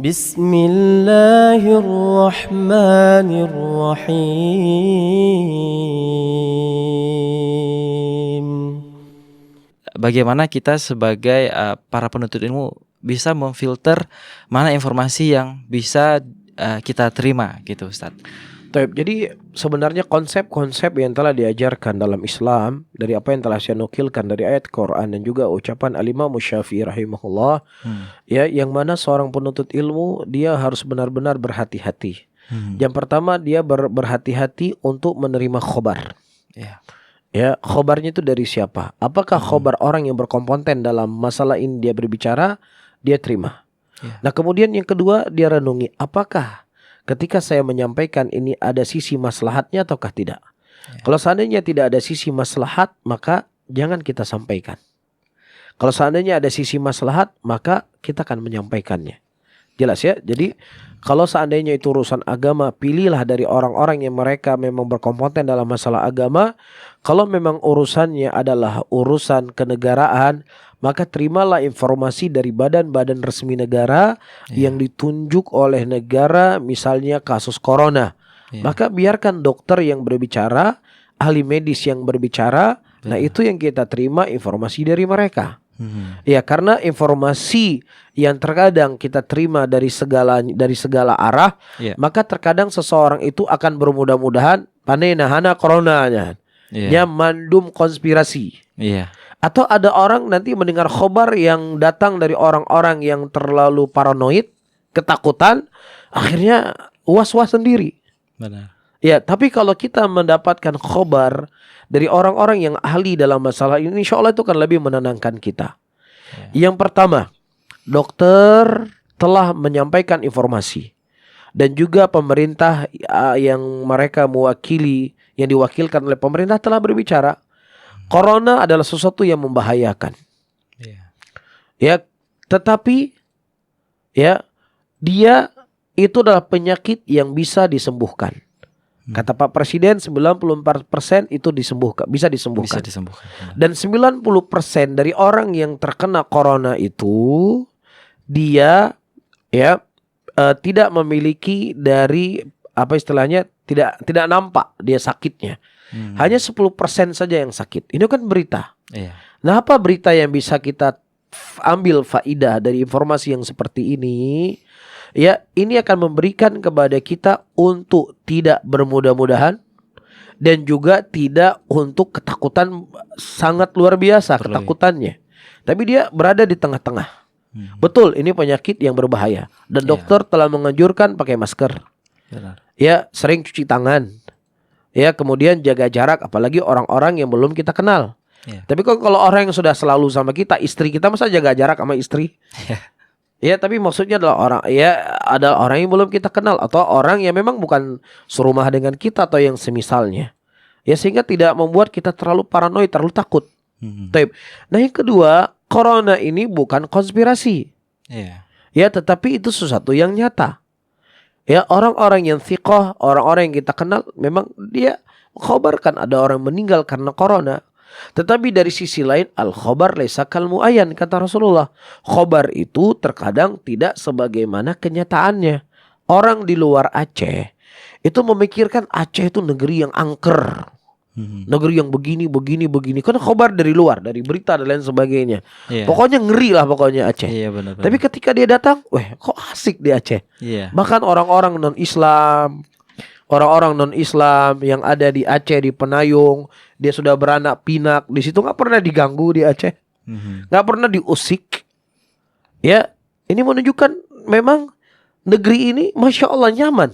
Bismillahirrahmanirrahim. Bagaimana kita sebagai para penuntut ilmu bisa memfilter mana informasi yang bisa kita terima gitu, Ustaz. Jadi sebenarnya konsep-konsep yang telah diajarkan dalam Islam dari apa yang telah saya nukilkan dari ayat Quran dan juga ucapan Al-Imam Syafi'i rahimahullah, ya, yang mana seorang penuntut ilmu dia harus benar-benar berhati-hati. Yang pertama dia berhati-hati untuk menerima khobar. Ya, khobarnya itu dari siapa? Apakah khobar orang yang berkompeten dalam masalah ini dia berbicara, dia terima. Nah, kemudian yang kedua dia renungi, apakah ketika saya menyampaikan ini ada sisi maslahatnya ataukah tidak? Kalau seandainya tidak ada sisi maslahat, maka jangan kita sampaikan. Kalau seandainya ada sisi maslahat, maka kita akan menyampaikannya. Jelas ya? Jadi kalau seandainya itu urusan agama, pilihlah dari orang-orang yang mereka memang berkompeten dalam masalah agama. Kalau memang urusannya adalah urusan kenegaraan, maka terimalah informasi dari badan-badan resmi negara yang ditunjuk oleh negara, misalnya kasus corona. Maka biarkan dokter yang berbicara, ahli medis yang berbicara. Nah, itu yang kita terima informasi dari mereka. Ya, karena informasi yang terkadang kita terima dari segala arah, maka terkadang seseorang itu akan bermudah-mudahan panenahana coronanya, mandum konspirasi. Atau ada orang nanti mendengar khobar yang datang dari orang-orang yang terlalu paranoid, ketakutan, akhirnya was-was sendiri. Benar. Ya, tapi kalau kita mendapatkan khobar dari orang-orang yang ahli dalam masalah ini, insya Allah itu akan lebih menenangkan kita. Yang pertama, dokter telah menyampaikan informasi. Dan juga pemerintah yang mereka mewakili, yang diwakilkan oleh pemerintah telah berbicara. Corona adalah sesuatu yang membahayakan. Ya, tetapi ya, dia itu adalah penyakit yang bisa disembuhkan. Kata Pak Presiden 94% itu bisa disembuhkan. Dan 90% dari orang yang terkena corona itu dia tidak memiliki dari apa istilahnya, tidak nampak dia sakitnya. Hanya 10% saja yang sakit. Ini kan berita. Nah, apa berita yang bisa kita ambil faidah dari informasi yang seperti ini? Ya, ini akan memberikan kepada kita untuk tidak bermudah-mudahan dan juga tidak untuk ketakutan sangat luar biasa ketakutannya. Tapi dia berada di tengah-tengah. Betul, ini penyakit yang berbahaya dan dokter telah menganjurkan pakai masker. Ya, sering cuci tangan. Ya, kemudian jaga jarak, apalagi orang-orang yang belum kita kenal. Tapi kalau orang yang sudah selalu sama kita, istri kita, masa jaga jarak sama istri? Ya, tapi maksudnya adalah ada orang yang belum kita kenal atau orang yang memang bukan serumah dengan kita atau yang semisalnya. Ya, sehingga tidak membuat kita terlalu paranoid, terlalu takut. Nah, yang kedua, corona ini bukan konspirasi. Ya, tetapi itu sesuatu yang nyata. Ya, orang-orang yang thiqah, orang-orang yang kita kenal, memang dia mengkhabarkan ada orang meninggal karena corona. Tetapi dari sisi lain, al-khobar laisa kal mu'ayyan, kata Rasulullah. Khobar itu terkadang tidak sebagaimana kenyataannya. Orang di luar Aceh itu memikirkan Aceh itu negeri yang angker, negeri yang begini. Karena khobar dari luar, dari berita dan lain sebagainya. Pokoknya ngeri lah pokoknya Aceh. Benar. Tapi ketika dia datang, kok asik di Aceh. Bahkan orang-orang non-Islam yang ada di Aceh, di Penayung, dia sudah beranak pinak di situ, nggak pernah diganggu di Aceh, nggak pernah diusik. Ya, ini menunjukkan memang negeri ini, masya Allah, nyaman.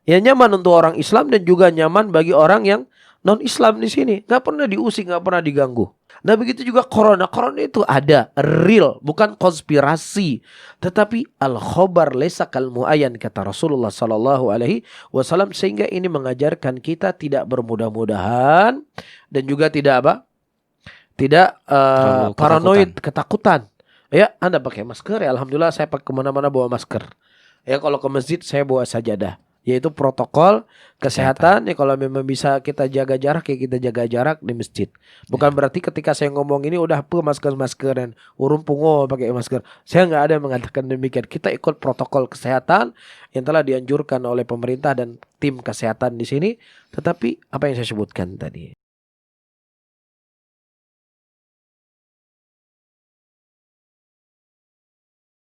Ya, nyaman untuk orang Islam dan juga nyaman bagi orang yang non-Islam di sini. Nggak pernah diusik, nggak pernah diganggu. Nah, begitu juga corona. Corona itu ada, real, bukan konspirasi. Tetapi al-khobar laisa kal mu'ayyan, kata Rasulullah SAW. Sehingga ini mengajarkan kita tidak bermudah-mudahan dan juga tidak paranoid, ketakutan. Ya, Anda pakai masker, ya Alhamdulillah saya kemana-mana bawa masker. Ya, kalau ke masjid saya bawa sajadah. yaitu protokol kesehatan. Ya kalau memang bisa kita jaga jarak ya kita jaga jarak di masjid. Bukan berarti ketika saya ngomong ini udah masker dan urung pungo pakai masker. Saya nggak ada yang mengatakan demikian. Kita ikut protokol kesehatan yang telah dianjurkan oleh pemerintah dan tim kesehatan di sini. Tetapi apa yang saya sebutkan tadi.